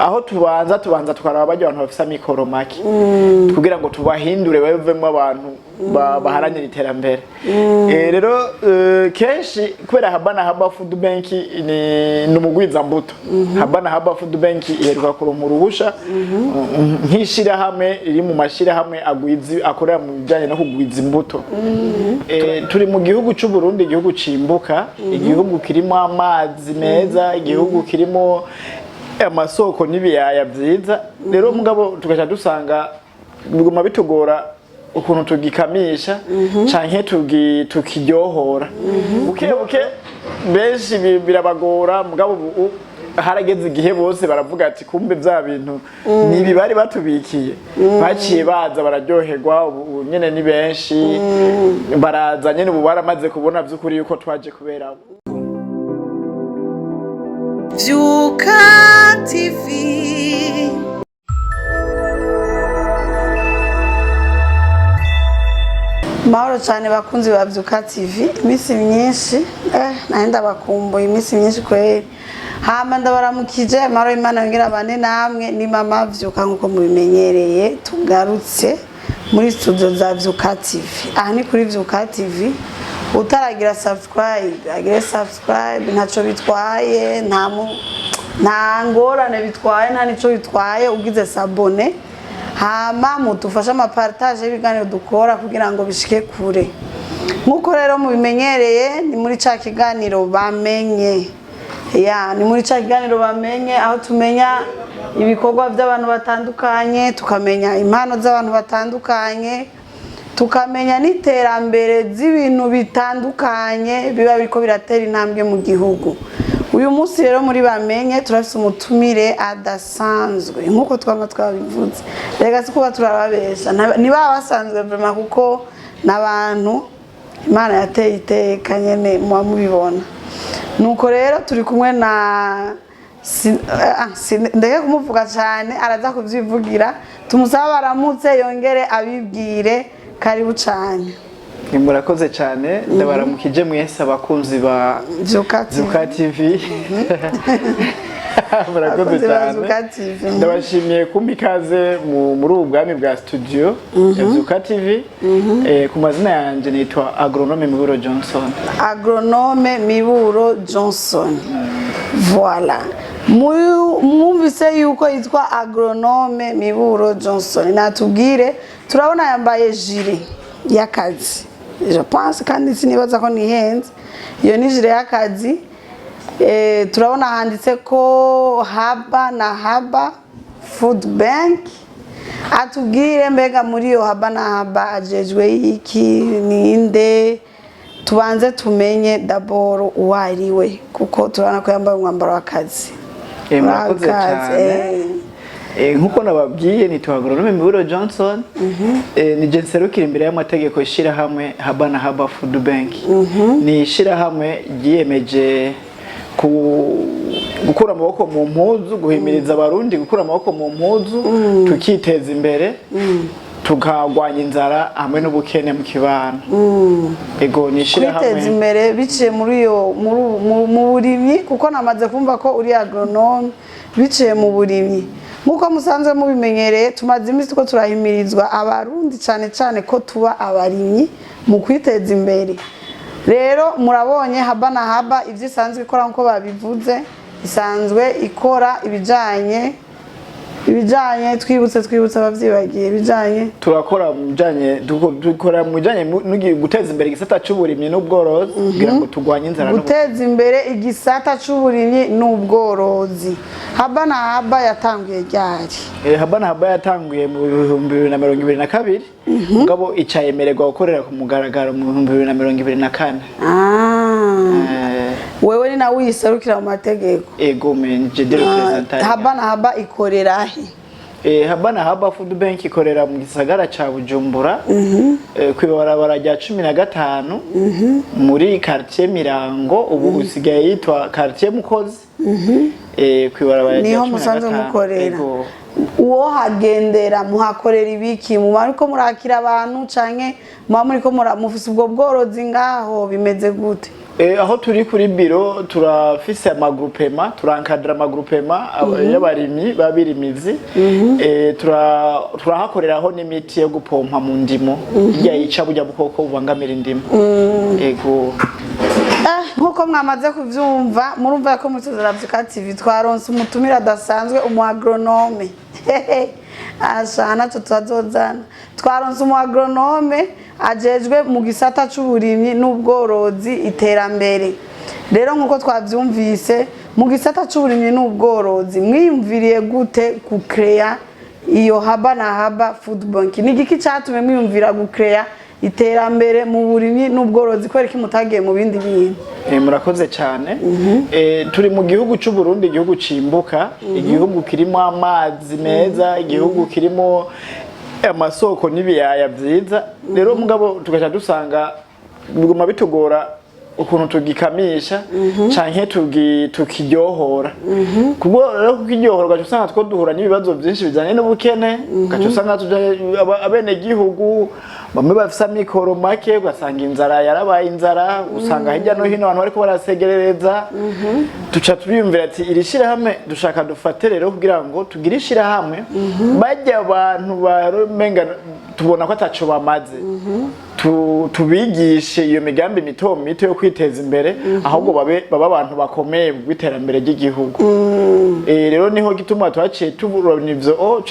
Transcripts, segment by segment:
aho tubanza tukaraba bajya abantu bafisa mikoro make kugira ngo tubahindure bavemo abantu baharanira iterambere. Rero kenshi kubera Habana Food Bank ni umugwiza mbuto. Habana Food Bank iheruka kuronka uruhusha nkishira hamwe iri mu mashira hamwe agwizi akorera mu bijanye no kugwiza imbuto. Turi mu gihugu cy'u Burundi, igihugu cimbuka, igihugu kirimo amazi meza, igihugu kirimo amasoko n'ibiyaya byiza. Rero mugabo tugacha dusanga biguma bitugora ukuntu tugikamisha canke tukiryohora. Buke benshi birabagora mugabo harageze igihe bose baravuga ati kumbe bya bintu nibi bari batubikiye baciye baza bararyoherwa. Ubu nyene ni benshi baraza nyene ubu baramaze kubona by'ukuri yuko twaje kubera Vyuka TV. Mahoro cyane bakunzi ba Vyuka TV, imisi myinshi naenda bakumbuye imisi myinshi kweli. Hama ndabaramukije mahoro Imana ngira bane namwe ni mama Vyuka nkuko mubimenyereye tugarutse muri studio za Vyuka TV. Aha ni kuri Vyuka TV. Utaragira subscribe agire subscribe ntaco bitwaye nta ngorane bitwaye nta nico bitwaye ugize sabone. Hama mutufasha amapartage y'ibiganiro dukora kugira ngo bishike kure. Nkuko rero mubimenyereye ni muri ca kiganiro bamenye. Ni muri ca kiganiro bamenye aho tumenya ibikorwa by'abantu batandukanye, tukamenya impano z'abantu batandukanye, tukamenya n'iterambere z'ibintu bitandukanye biba biriko biratera intambwe mu gihugu. Uyu munsi rero muri bamenye turafise umutumire adasanzwe nkuko twabivuze. Rega sikuba turababesha ni basanzwe vraiment kuko nabantu Imana yateye iteka nyene mubibona. Nuko rero turi kumwe na ndeke kumuvuga cyane araza kuvyivugira. Tumusaba baramutse yongere abibwire. Karibu cyane. Murakoze cyane ndabaramukije mwese abakunzi ba Vyuka TV. Murakoze cyane. Ndabashimiye kumikaze muri ubwami bwa studio ya Vyuka TV. Ku mazina yanje nitwa Agronome Miburo Johnson. Agronome Miburo Johnson. Voilà. Mwumvise yuko yitwa Agronome Miburo Johnson. Natubwire turabona yambaye jire y'akazi. Je pense kandi sinibaza ko nihenze. Iyo ni jire y'akazi. Turabona handitse ko Habana Food Bank. Atubwire mbega muri iyo Habana ajejwe iki ninde? Tubanze tumenye d'abord uwariwe kuko turabona ko yambaye umwambaro w'akazi. Murakoze cyane. Nkuko nababwiye nitwa Agronome Miburo Johnson. Ni jenserukira imbere y'amategeko ishira hamwe Habana Food Bank. Ni ishira hamwe giyemeje gukura amaboko mu mpuzu, guhimiriza abarundi gukura amaboko mu mpuzu, tukiteza imbere, tukagwanya inzara hamwe n'ubukene mu kibano. Ego nishira hamwe kwiteza imbere biciye muri yo mu burimyi kuko namaze kumva ko uri agronome biciye mu burimyi. Nkuko musanzwe mubimenyereye tumaze imisi ko turahimirizwa abarundi cyane ko tuba abarimyi mu kwiteza imbere. Rero murabonye Habana ivyo isanzwe ikora nko babivuze, isanzwe ikora ibijanye twibutse abavyibagiye ibijanye turakora mu bijanye dukora mu bijanye no guteza imbere igisata c'uburimyi n'ubworozi kugira ngo tugwanye inzara guteza imbere igisata c'uburimyi n'ubworozi. Habana yatanguye ryari? Habana yatanguye mu 2022 mugabo icayemererwa gukorera ku mugaragaro mu 2024. Wewe ni nawe uyiserukira mu mategeko? Ego menje de representant. Habana ikorera he? Habana Food Bank ikorera mu gisagara ca Bujumbura kwibarabara rya 15 muri quartier Mirango ubu usigaye yitwa quartier Mukozi. Kwibarabara rya 15 niho musanzwe mukorera. Uwo hagendera muhakorera ibiki? Mu mariko murakira abantu canke muri ko mufise ubwo bworozi ngaho bimeze gute? aho turi kuri biro turafise amagroupement turankadira amagroupement y'abarimyi babirimizi turahakoreraho n'imiti yo gupompa mu ndimo ya yica burya bukoko bubangamira indimo ego nkuko mwamaze kuvyumva murumva ko mutuzaravyuka TV twaronse umutumira adasanzwe umu agronome ashana tutazozana twaronse umu agronome ajejwe mu gisata c'uburimyi n'ubworozi iterambere rero nkuko twavyumvise mu gisata c'uburimyi n'ubworozi mwiyumviriye gute ku create iyo haba food bank ni giki cyatumye mwiyumvira gu create iterambere mu burimyi n'ubworozi kwereka mutagiye mu bindi bintu murakoze cyane turi mu gihugu cy'u Burundi igihugu cimbuka igihugu kirimo amazi meza igihugu kirimo amasoko n'ibiyaya byiza rero mugabo tugaca dusanga biguma bitugora ukuntu tugikamisha canke tukiryohora kubwo rero kukiryohora gacu usanga two duhura n'ibibazo byinshi bijanye n'ubukene gacu usanga abene gihugu bamwe bafisa mikoro make ugasanga inzara yarabaye inzara usanga hirya no hino abantu bariko barasegerereza tuca turiyumvira ati irishira hamwe dushaka dufate rero kugira ngo tugirishira hamwe bajya abantu barumenga tubona ko ataco bamaze tubigishe iyo migambi mito yo kwiteza imbere ahubwo baba abantu bakomeye mu iterambere ry'igihugu rero niho gituma twaciye tuburona ivyo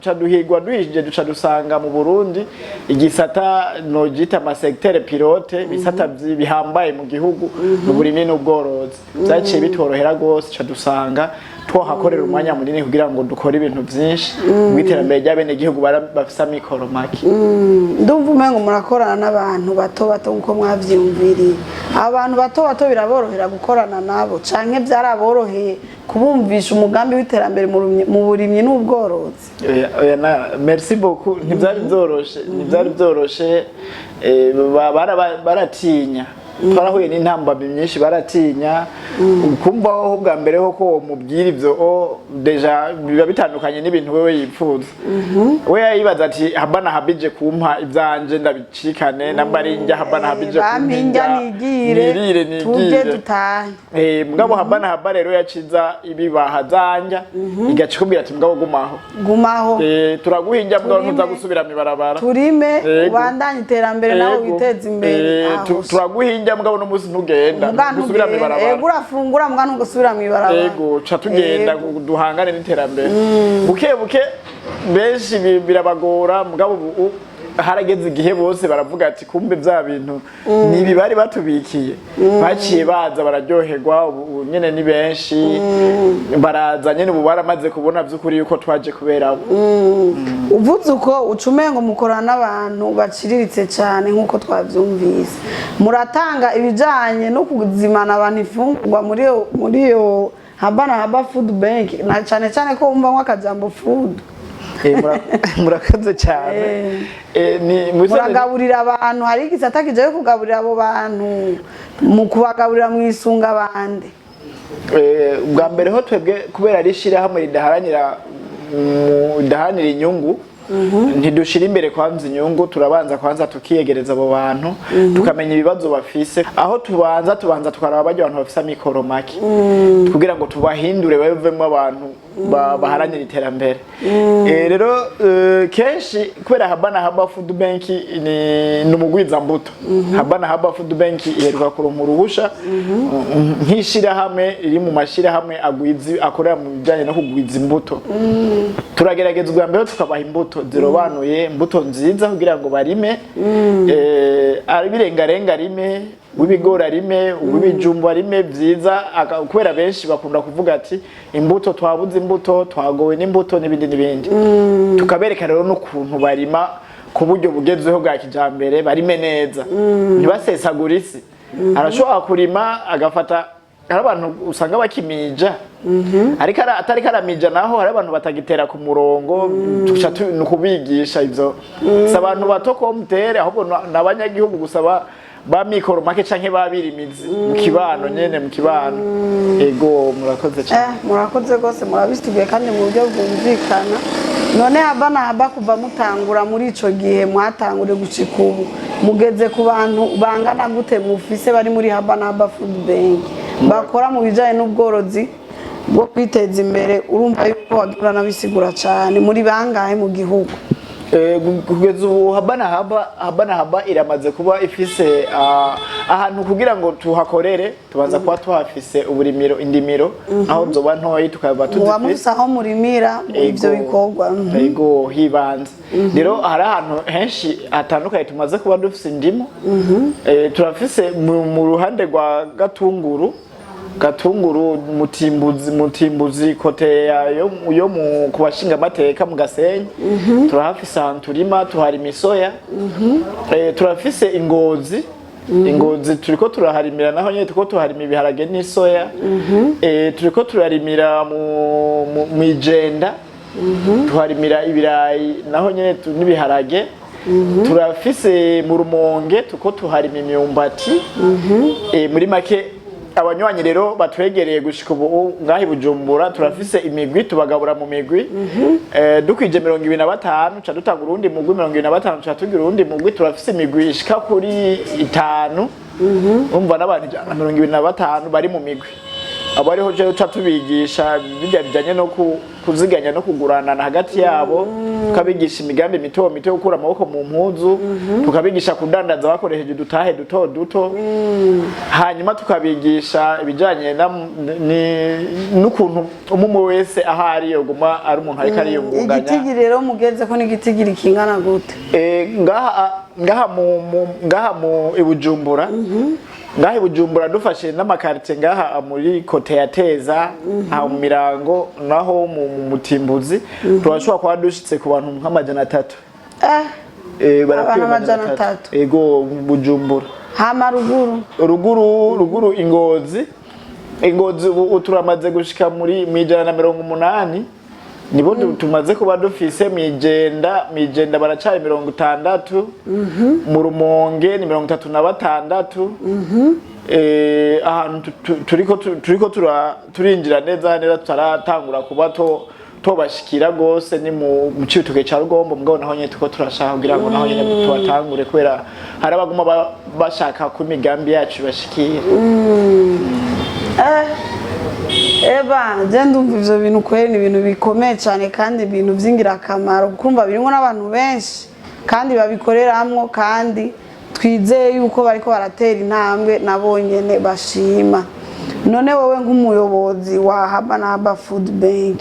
caduhigwa duhije duca dusanga mu Burundi igisata nogita ama secteur pilote bisata bihambaye mu gihugu n'uburimyi n'ubworozi byaciye bitorohera gose ca dusanga twahakorera umwanya munini kugira ngo dukore ibintu byinshi mu iterambere ry'abene gihugu bafisa mikoro make ndumva umengo murakorana n'abantu bato nkuko mwavyumviriye abantu bato biraborohera gukorana nabo canke byaraboroheye kubumvisha umugambi w'iterambere mu burimyi n'ubworozi merci beaucoup ntibyari byoroshe baratinya twarahuye n'intambamyi nyinshi baratinya ukumvaho bwa mbere ho ko mubwira ivyo deja biba bitandukanye n'ibintu wewe yipfuza we yibaza ati habana habije kumpa ivyanje ndabicikane nambari njya habana habije kumpa nigire tuje dutahe mugabo habana rero yaciza ibibaha zanja igacikumbira ati mugabo gumaho turaguhinja mugabo ntuza gusubira mibarabara turime ubandanye iterambere nawe witeza imbere turaguhinja mugabo no musi ntugenda gusubira mibarabara urafungura mugabo ntugusubira mibarabara yego ca tugenda duhangane n'iterambere buke benshi birabagora mugabo harageze igihe bose baravuga ati kumbe bya bintu nibi bari batubikiye baciye baza bararyoherwa nyene ni benshi baraza nyene ubu baramaze kubona by'ukuri yuko twaje kubera uvuze uko ucumengo mukorana n'abantu baciriritse cyane nkuko twavyumvise muratanga ibijanye no kuzimana abantu ifungurwa muri yo haba food bank na cyane ko umva nk'akajambo food murakoze cyane muragaburira abantu hari igisata kijaye kugaburira abo bantu mu kubagaburira mu isunga abandi bwa mbere ho twebwe kubera rishira hamwe ridaharanira inyungu ntidushira imbere kwanza inyungu turabanza kwanza tukiyegereza abo bantu tukamenya ibibazo bafise aho tubanza twaraba bajya abantu bafisa mikoro make kugira ngo tubahindure bavemo abantu baharanira iterambere rero kenshi kubera haba food bank ni umugwiza mbuto haba food bank iheruka kuronka uruhusha nk'ishira hamwe iri mu mashira hamwe akorera mu bijanye no kugwiza imbuto turagerageza ubwa mbere tukabaha imbuto zirobanuye imbuto nziza kugira ngo barime birengarenga rime w'ibigori arime w'ibijumbu arime byiza kubera benshi bakunda kuvuga ati imbuto twabuze imbuto twagowe n'imbuto n'ibindi tukabereka rero n'ukuntu barima ku buryo bugezweho bwa kijambere barime neza ntibasesagura isi arashobora kurima agafata hari abantu usanga bakimija ariko atari karamija naho hari abantu batagitera ku murongo nukubigisha ivyo si abantu bato komtere ahubwo n'abanyagihugu gusaba ba mikoro make canke babirimizi mu kibano nyene mu kibano ego murakoze cyane murakoze gose murabisitubiye kandi mu buryo bwumvikana none haba kuva mutangura muri ico gihe mwatangure gushika ubu mugeze ku bantu bangana gute mufise bari muri ABANA Food Bank bakora mu bijanye n'ubworozi bwo kwiteza imbere urumva yuko wagira nabisigura cyane muri bangahe mu gihugu kugeza ubu ABANA iramaze kuba ifise ahantu kugira ngo tuhakorere tubanza kuba tuhafise uburimiro indimiro aho nzoba ntoyi tukaba tuzifise aho murimira ivyo bikorwa yego hibanze rero hari ahantu henshi hatandukanye tumaze kuba dufise indimo turafise mu ruhande rwa Gatunguru mutimbuzi kote yo mu kubashinga amateka mu Gasenyi turahafise ahantu turima tuhari imisoya turafise ingozi turiko turaharimira naho nyene turiko tuharima ibiharage n'isoya turiko turarimira mu ijenda tuharimira ibirayi naho nyene n'ibiharage turafise mu Rumonge turiko tuharima imyumbati muri make abanywanyi rero batwegereye gushika ubu ngahi Bujumbura turafise imigwi tubagabura mu migwi dukwije 25 ca dutanga urundi mugwi 25 ca tugira urundi mugwi turafise imigwi ishika kuri 5 umva n'abantu 25 bari mu migwi abo ariho je uca tubigisha bijanye no kuziganya no kuguranana hagati yabo tukabigisha imigambi mito yo gukura amaboko mu mpuzu tukabigisha kudandaza bakoresheje udutahe duto hanyuma tukabigisha ibijanye n'ukuntu umwe wese ahari yoguma ari umuntu ariko ariyungunganya. Igitigi rero mugeze ko n'igitigiri kingana gute? Ngaha mu Bujumbura ngahe Bujumbura dufashe n'amakarite ngaha muri kote ya Teza aho mu Mirango naho mu Mutimbuzi turashobora kuba dushitse ku bantu nk'300 barapima 300 ego Bujumbura hama ruguru ingozi turamaze gushika muri 180 nibo tumaze kuba dufise mijenda baracari 60 mu Rumonge ni 36 ahantu turiko turinjira neza tutaratangura kuba tobashikira gose ni mu cituke ca Rugombo mugabo naho nyene tuko turashaka kugira ngo naho nyene tubatangure kwera hari abaguma bashaka ku migambi yacu bashikiye je ndumva ivyo bintu kweri ni ibintu bikomeye cyane kandi ibintu vy'ingirakamaro kumva birimo n'abantu benshi kandi babikoreramwo kandi twizeye yuko bariko baratera intambwe nabonyene bashima. None wowe nk'umuyobozi wa ABANA Food Bank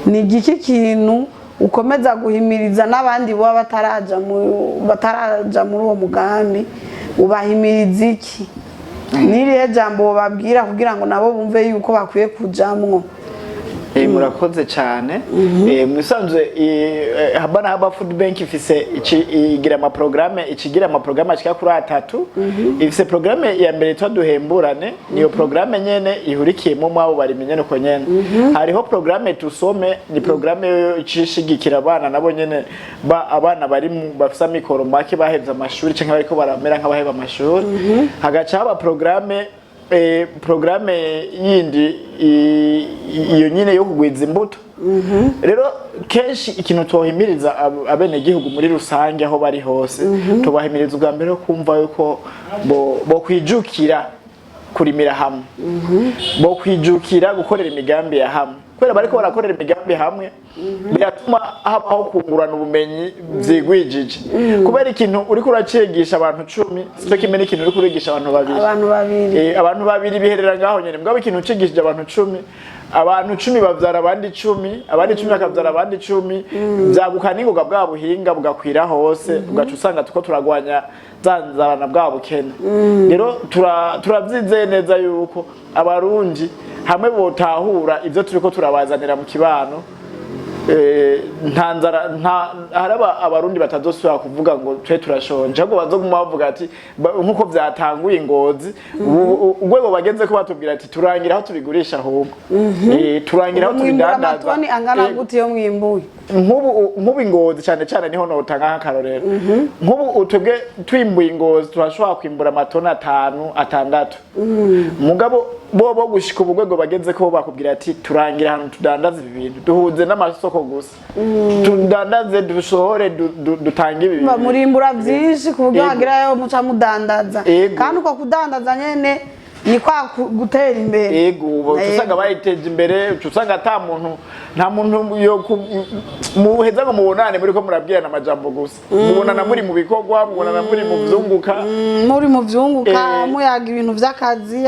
ni igiki kintu ukomeza guhimiriza n'abandi bo bataraja muri uwo mugambi ubahimiriza iki? Nirihe jambo babwira kugira ngo nabo bumve yuko bakwiye kujamwo? Murakoze cyane musanzwe ABANA Food Bank ifise igira ama programme ashika kuri 3 ifise programme ya mbere twaduhemburane niyo programme nyene ihurikiyemo mwabo bari menyene ko nyene hariho programme tusome ni programme icishigikira abana nabo nyene abana bari bafisa mikoro make baheza amashuri canke bariko baramera nk'abaheba amashuri hagaca aba programme yindi iyo nyine yo kugwiza imbuto rero kenshi ikintu tohimiriza abene gihugu muri rusange aho bari hose tubahimiriza ubwa mbere kumva yuko bo kwijukira kurimira hamwe bo kwijukira gukorera imigambi ya hamwe kwera bariko barakorera imigambi hamwe biratuma habaho kungurana ubumenyi vyigwijije kubera ikintu uri kuracegisha abantu 10 sicyo kimene ikintu uri kurigisha abantu babiri biherera ngaho nyene mbwa ikintu cigishije abantu 10 abantu 10 bavyara abandi 10 abandi 10 bakavyara abandi 10 byagukana ingoga bwa buhinga bugakwira hose ugaca usanga tuko turagwanya zanzarana bwa bukene rero turavyize neza yuko abarundi hamwe botahura ivyo turiko turabazanira mu kibano haraba abarundi batazosubira kuvuga ngo twe turashonje ahubwo bazoguma bavuga ati nkuko vyatanguye ingozi urwego bagenze ko batubwira ati turangira aho tubigurisha ahubwo turangira aho tubidandaza amatoni angana gute yo mwimbuye nk'ubu ingozi cyane cyane niho notanga nk'akarorero nk'ubu utubwe twimbuye ingozi turashobora kwimbura amatoni 5 6 mugabo bo gushika ubugwego bageze ko bakubwira ati turangira ahantu tudandaza ibi bintu duhuze n'amasoko gusa tudandaze dusohore dutanga ibi bintu murimbura byinshi kuburyo hagirayo muca mudandaza kandi uko kudandaza nyene ni kwa gutera imbere ego usanga bayiteje imbere usanga nta muntu yo muheza ngo mubonane muri ko murabwirana amajambo gusa mubonana muri mu bikorwa mubonana muri mu vyunguka muyaga ibintu vy'akazi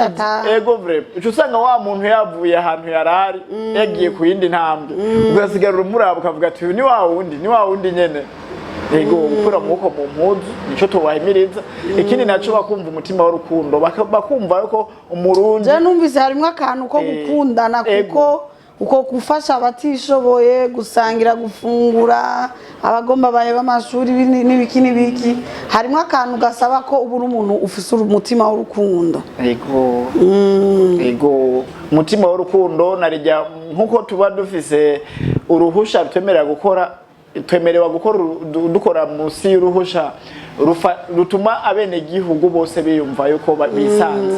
ego vrai usanga wa muntu yavuye ahantu yarari yagiye ku yindi ntambwe ugasigara umuraba ukavuga ati ni wa wundi nyene ego gukura muko mu mpuzu nico tubahimiriza ikindi naco bakumva umutima w'urukundo bakumva yuko umurundi je numvise harimwe akantu ko gukundana kuko uko gufasha abatishoboye gusangira gufungura abagomba baheba amashuri n'ibiki harimwe akantu gasaba ko ubura umuntu ufise umutima w'urukundo ego umutima w'urukundo narijya nkuko tuba dufise uruhusha twemerewa gukora dukora musi y'uruhusha rutuma abene gihugu bose biyumva yuko bisanze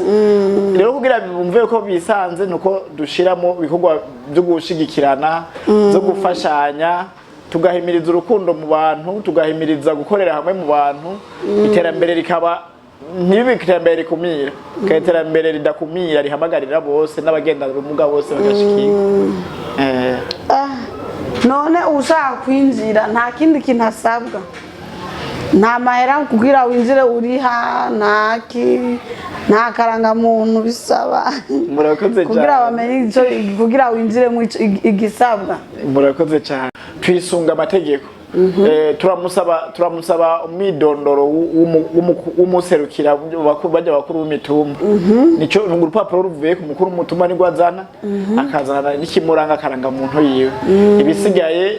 rero kugira bumve yuko bisanze nuko dushiramo bikorwa byo gushigikirana zo gufashanya tugahimiriza urukundo mu bantu tugahimiriza gukorera hamwe mu bantu iterambere rikaba ntibibe iterambere rikumira iterambere ridakumira rihamagarira bose n'abagendana ubumuga bose bagashikirwa none ushaka kwinjira nta kindi kintu asabwa nta mahera kugira winjire uriha nta karangamuntu bisaba murakoze cyane kugira bamenye ico kugira winjire mu igisabwa murakoze cyane twisunga amategeko turamusaba umwidondoro w'umuserukira bajya bakuru w'imitumba nico urupapuro ruvuye ku mukuru w'umutumba ni gwazana akazana n'ikimuranga karanga muntu yiwe ibisigaye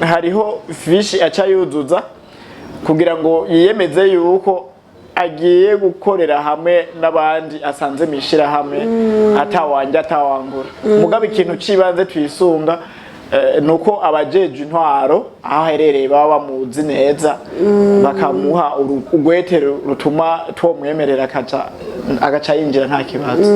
hariho fishi aca yuzuza kugira ngo yiyemeze yuko agiye gukorera hamwe n'abandi asanze mishira hamwe atawanje atawangura mugabe ikintu cibanze twisunga nuko abajeje intwaro aho herereye baba bamuzi neza bakamuha urugwetero rutuma twomwemerera agaca yinjira nta kibazo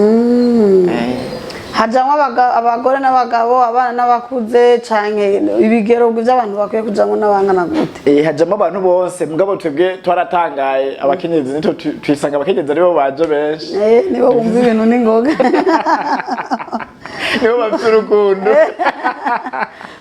hajamwe abagore n'abagabo abana n'abakuze canke ibigero by'abantu bakwiye kujamwe n'abangana gute hajamwe abantu bose mugabo twebwe twaratangaye abakenyezi nito twisanga abakenyezi aribo baje benshi nibo bumva ibintu n'ingoga nibo bafite urukundo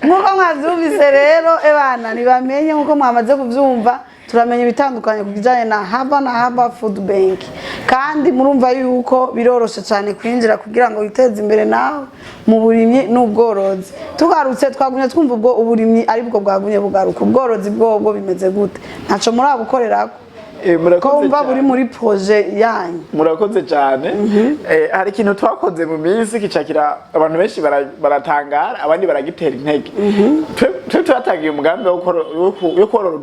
nkuko mwavyumvise rero ebana nibamenye nkuko mwamaze kuvyumva turamenye bitandukanye kujanye na haba food bank kandi murumva yuko biroroshe cyane kwinjira kugira ngo witeze imbere nawe mu burimyi n'ubworozi tugarutse twagumye twumva ubwo uburimyi ari bwo bwagumye bugaruka ubworozi bwo bimeze gute ntaco muri abukorerako kumva buri muri projet yanyu murakoze cyane hari ikintu twakoze mu minsi kicakira abantu benshi baratangara abandi baragitera intege twe twatangiye umugambi wo korora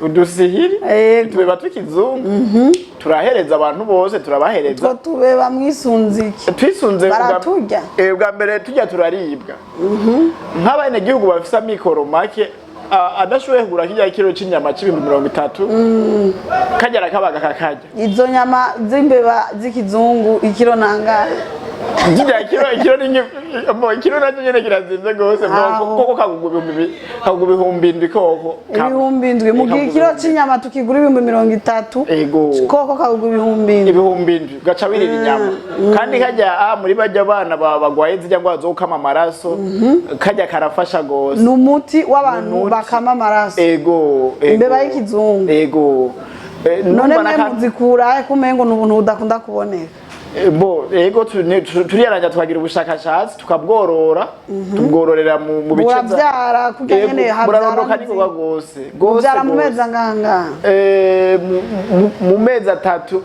udusihiri tubeba tukizungu turahereza abantu bose turabahereza tubeba mwisunziki twisunze baraturya bwa mbere tujya turaribwa nk'abene gihugu bafise amikoro make adashoboye kugura kijya kilo c'inyama c'30 kagera kabaga kakajya izo nyama z'imbeba z'ikizungu ikiro nanga Jida kilo nacho nyene kirazimvye gose koko kagugwa ibihumbi ndwi koko ibihumbi ndwi mugihe kilo c'inyama tukigura 30 koko kagugwa ibihumbi ndwi gaca birira inyama kandi kajya muri bajya abana bagwaye zijya ngo azokama amaraso kajya karafasha gose numuti w'abantu bakama amaraso imbeba y'ikizungu none muzikura kumengo n'ubuntu budakunda kuboneka turiyaranja twagira ubushakashatsi tukabworora tubwororera mu bice buravyara kugira nyene burarondoka nikoga gose buvyara mu mezi anganga mu mezi atatu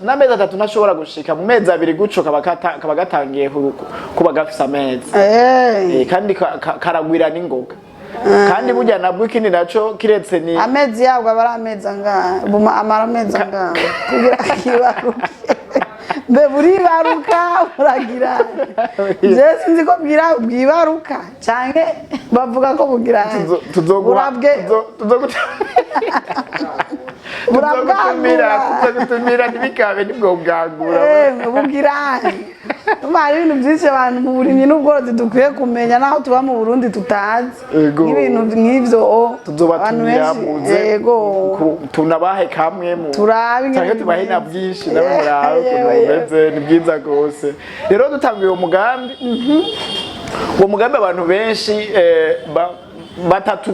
n'amezi atatu ntashobora gushika mu mezi abiri guco kaba gatangiye kuba gafise amezi kandi karagwira n'ingoga kandi burya nabwo ikindi naco kiretse ni amezi yabwo abari amezi anganga amara amezi anganga kugira kibaruke mbe buribaruka buragira je sinzi ko bwibaruka canke bavuga ko bugira tuzogutumira ntibikabe nibwo bwagura bugira bari ibintu byinshi abantu mu burimyi n'ubworozi dukwiye kumenya naho tuba mu Burundi tutazi ibintu nk'ivyo tuzobatumira muze tunabahe kamwe mu cyangwa tubahe na bwinshi nawe muraho kumeze ni bwiza gose rero dutangiye uwo mugambi uwo mugambi abantu benshi batatu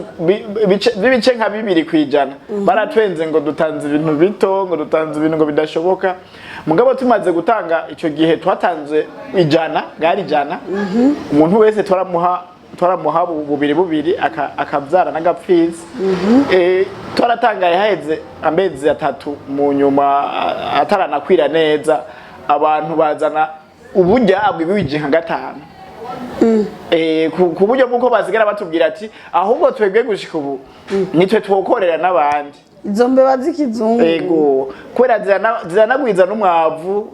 bibice nka 2% baratwenze ngo dutanze ibintu bito ngo dutanze ibintu ngo bidashoboka mugabo tumaze gutanga ico gihe twatanze 100 gari 100 umuntu wese twaramuha bubiri akabyara n'agapfizi twaratangaye haheze amezi 3 mu nyuma ataranakwira neza abantu bazana uburya abwibije nka 5 ku buryo bw'uko bazigera batubwira ati ahubwo twebwe gushika ubu nitwe twokorera n'abandi izo mbeba z'ikizungu ego kwera ziranagwiza n'umwavu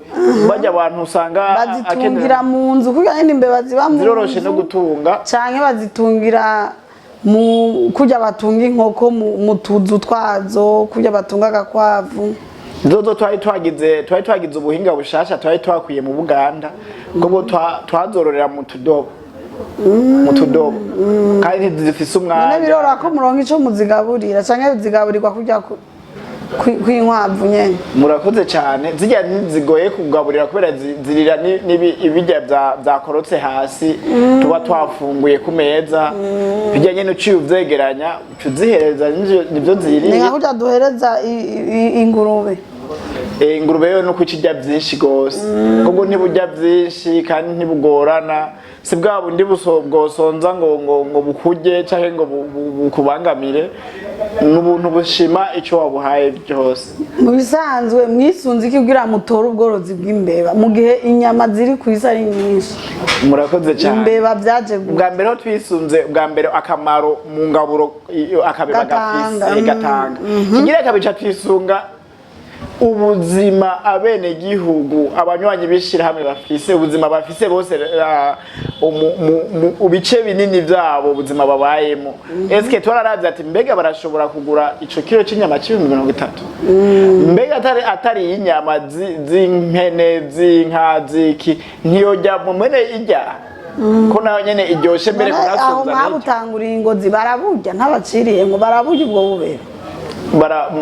bajya abantu usanga bazitungira mu nzu kugira ngo imbeba ziba mu nzu ziroroshe no gutunga canke bazitungira mu kujya batunga inkoko mu tuzu twazo kujya batunga agakwavu Zozo twari twagize ubuhinga bushasha twari twakwiye mu Buganda ngo twazororera mu tudobo kandi zifise umwanya none birora ko murongo ico muzigaburira canke zigaburirwa kujya kwinkwavu nyene murakoze cyane zijya zigoye kugaburira kubera zirira ibijya byakorotse hasi tuba twafunguye ku meza bijyanye no ciye uvyegeranya tuzihereza nivyo ziriye ni aho duhereza ingurube ingurube yo no kukijya byinshi gose kuko ntibujya byinshi kandi ntibugorana si bwa bundi bwosonza ngo bukujye canke ngo bukubangamire n'ubuntu bushima ico wabuhaye byose mu bisanzwe mwisunze ikibwira mutora ubworozi bw'imbeba mu gihe inyama ziri ku isi ari nyinshi murakoze cyane imbeba byaje bwa mbere ho twisunze bwa mbere akamaro mu ngaburo akabeba gafise gatanga kigira kabica twisunga ubuzima abene gihugu abanywanyi bishira hamwe bafise ubuzima bafise bose ubice binini byabo ubuzima babayemo eske twararavye ati mbega barashobora kugura ico kilo c'inyama c'30 mbega atari inyama z'impene z'inka ziki ntiyojya mu mene ijya ko nayo nyene iryoshe mbere kunasuzana aho mwabutanguriye ingozi baraburya ntabaciriye ngo baraburya ubwo bubera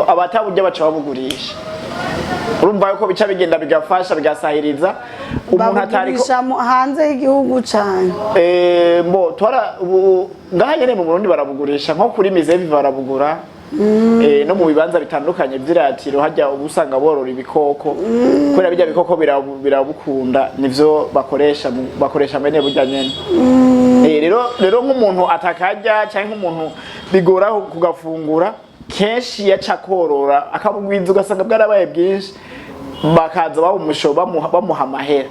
abataburya baca babugurisha urumva yuko bica bigenda bigafasha bigasahiriza umuntu atariko hanze y'igihugu cyane ngaha nyene mu Burundi barabugurisha nko kuri mizevi barabugura no mu bibanza bitandukanye vy'iratiro hajya ubusanga borora ibikoko kubera bijya bikoko birabukunda nivyo bakoresha mbene burya nyene rero nk'umuntu atakarya cyangwa nk'umuntu bigora kugafungura kenshi yaca korora akabugwiza ugasanga bwarabaye bwinshi bakaza bamuha amahera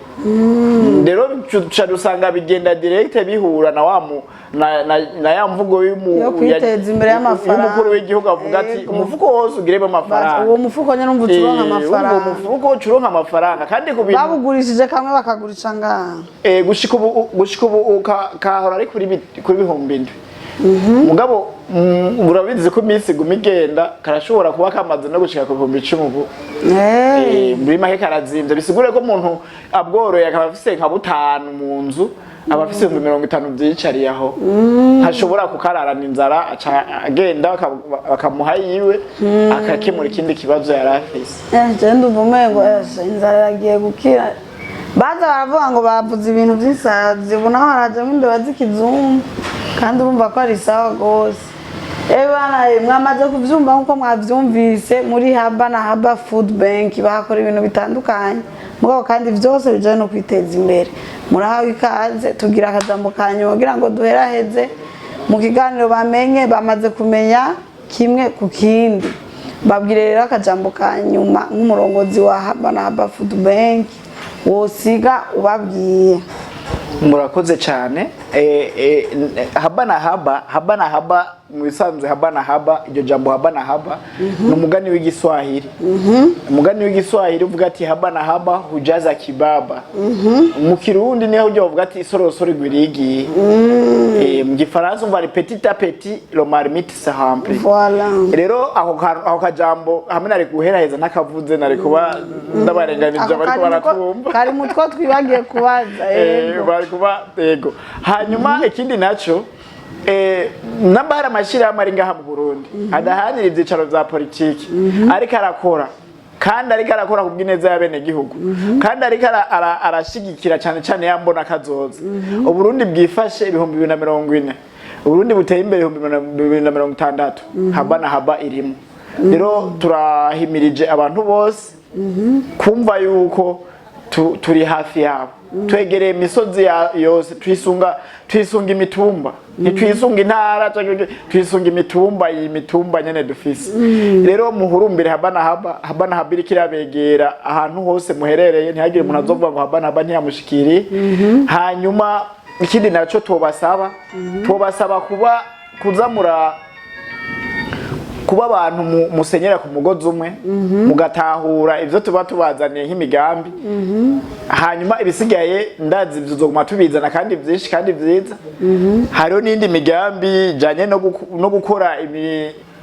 rero tuca dusanga bigenda direct bihura na ya mvugo kwiteza imbere y'amafaranga y'umukuru w'igihugu avuga ati umufuko wose ugiremo amafaranga uwo mufuko nyene umva ucuronka amafaranga uwo mufuko ucuronka amafaranga kandi ku bintu babugurishije kamwe bakagurisha ngaha gushika ubu kahora ari kuri bihumbi indwi mugabo urabizi ko iminsi iguma igenda karashobora kuba kamaze no gushika ku 10,000 ubu muri make karazimvye bisigure ko umuntu abworoye akaba afise nka 5 mu nzu aba afise 50 vyicariye aho ntashobora kukararana inzara agenda bakamuha yiwe akakemura ikindi kibazo yari afise je ndumva ngo inzara yagiye gukira baza baravuga ngo bavuze ibintu by'insazi ubu naho harajemo imbeba z'ikizungu kandi urumva ko ari sawa gose bana mwamaze kuvyumva nkuko mwavyumvise muri Haba Food Bank bahakora ibintu bitandukanye mugabo kandi vyose bijanye no kwiteza imbere murahawe ikaze tugira akajambo kanyu kugira ngo duheraheze mu kiganiro bamenye bamaze kumenya kimwe ku kindi babwire rero akajambo kanyuma nk'umurongozi wa Haba Food Bank wosiga ubabwiye murakoze cyane Haba mu bisanzwe habana haba, iryo jambo habana haba ni umugani w'igiswahili. Umugani w'igiswahili uvuga ati habana haba hujaza kibaba. Mu Kirundi niho ujya uvuga ati isorosoro igwirigiye. Mu Gifaransa umva ari petit à petit le marmite se remplit. Voilà. Rero aho kajambo hamwe nari guheraheza nakavuze nari kuba ndabarenganije bariko baratumva. Kari mutwo twibagiye kubaza bari kuba yego. Hanyuma ikindi naco nabara amashira amari ngaha mu Burundi adahanira ivyicaro vya politiki ariko arakora kandi ariko arakora ku bw'ineza y'abene gihugu kandi ariko arashigikira cyane cyane yambona kazoza. Uburundi bwifashe 2040 Uburundi buteye imbere 2060 habana haba irimo. Rero turahimirije abantu bose kumva yuko turi hafi yabo, twegereye imisozi yose, twisunga imitumba, ntitwisunga intara, twisunga imitumba nyene dufise. Rero muhurumbire habana haba irikirabegera ahantu hose muherereye, ntihagire umuntu azovuga ngo habana haba ntiyamushikiri. Hanyuma ikindi naco tobasaba kuba abantu musenyera ku mugozi umwe mugatahura ivyo tuba tubazaniye nk'imigambi. Hanyuma ibisigaye ndazi bizoguma tubizana kandi byinshi kandi byiza. Hariho n'indi migambi janye no gukora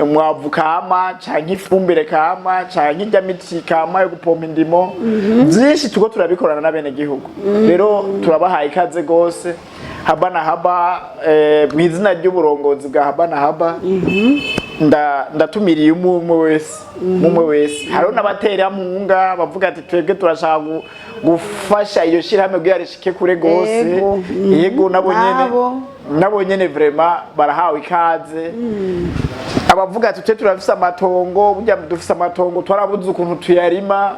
umwavu kama canke ifumbire kama canke ijya miti kama yo gupompa indimo, byinshi tuko turabikorana n'abene gihugu. Rero turabahaye ikaze gose habana haba mwizina ry'uburongozi bwa habana haba. Ndatumiriye umwe wese. Hariho n'abatera munga bavuga ati twebwe turashaka gufasha iyo shirahamwe bwo yarishike kure gose. Yego nabo nyene vraiment barahawe ikaze. Abavuga ati turafise amatongo, burya dufise amatongo twarabuze ukuntu tuyarima,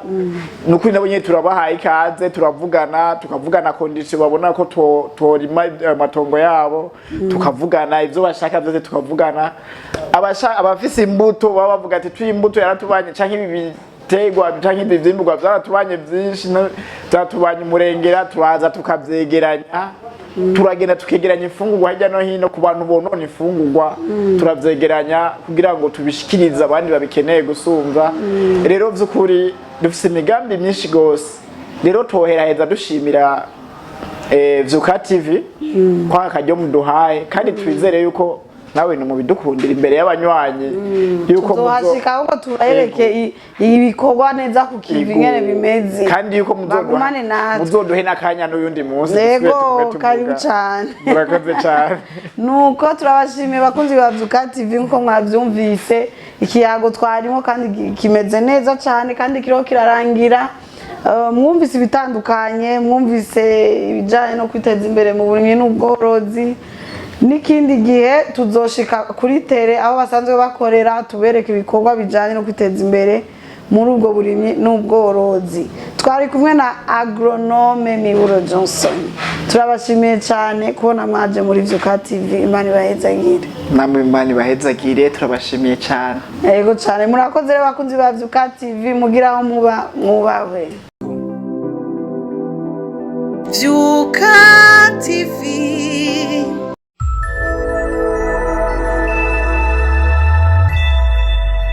nuko nabo nyene turabahaye ikaze, tukavugana condition babona ko torima amatongo yabo, tukavugana ivyo bashaka byose tukavugana. Abafise imbuto baba bavuga ati twimbuto yaratubanye canke ibi bitegwa canke ivyimburwa vyaratubanye byinshi, zatubanye umurengera, turaza tukavyegeranya. Turagenda tukegeranya ifungurwa hirya no hino ku bantu bonona ifungurwa, turavyegeranya kugira ngo tubishikirize abandi babikeneye gusumva. Rero vy'ukuri dufise imigambi myinshi gose. Rero toheraheza dushimira Vyuka TV kwa akaryo muduhaye, kandi twizere yuko nawe no mubidukundira imbere y'abanywanyi yuko muzohashika ahubwo tubereke ibikorwa neza ku kivi ngene bimeze, kandi yuko muzoduhe n'akanya n'uyundi munsi. Yego karibu cyane, murakoze cyane. Nuko turabashimiye bakunzi ba Vyuka TV, nko mwavyumvise ikiyago twarimo kandi kimeze neza cyane kandi kiriho kirarangira. Mwumvise ibitandukanye, mwumvise ibijanye no kwiteza imbere mu burimyi n'ubworozi. N'ikindi gihe tuzoshika kuri tere aho basanzwe bakorera, tubereke ibikorwa bijanye no kwiteza imbere muri ubwo burimyi n'ubworozi. Twari kumwe na agronome Miburo Johnson. Turabashimiye cyane kubona mwaje muri Vyuka TV. Imana ibahezagire. Namwe Imana ibahezagire, turabashimiye cyane. Yego cyane, murakoze rero bakunzi ba Vyuka TV, mugira aho mubawe. Vyuka TV.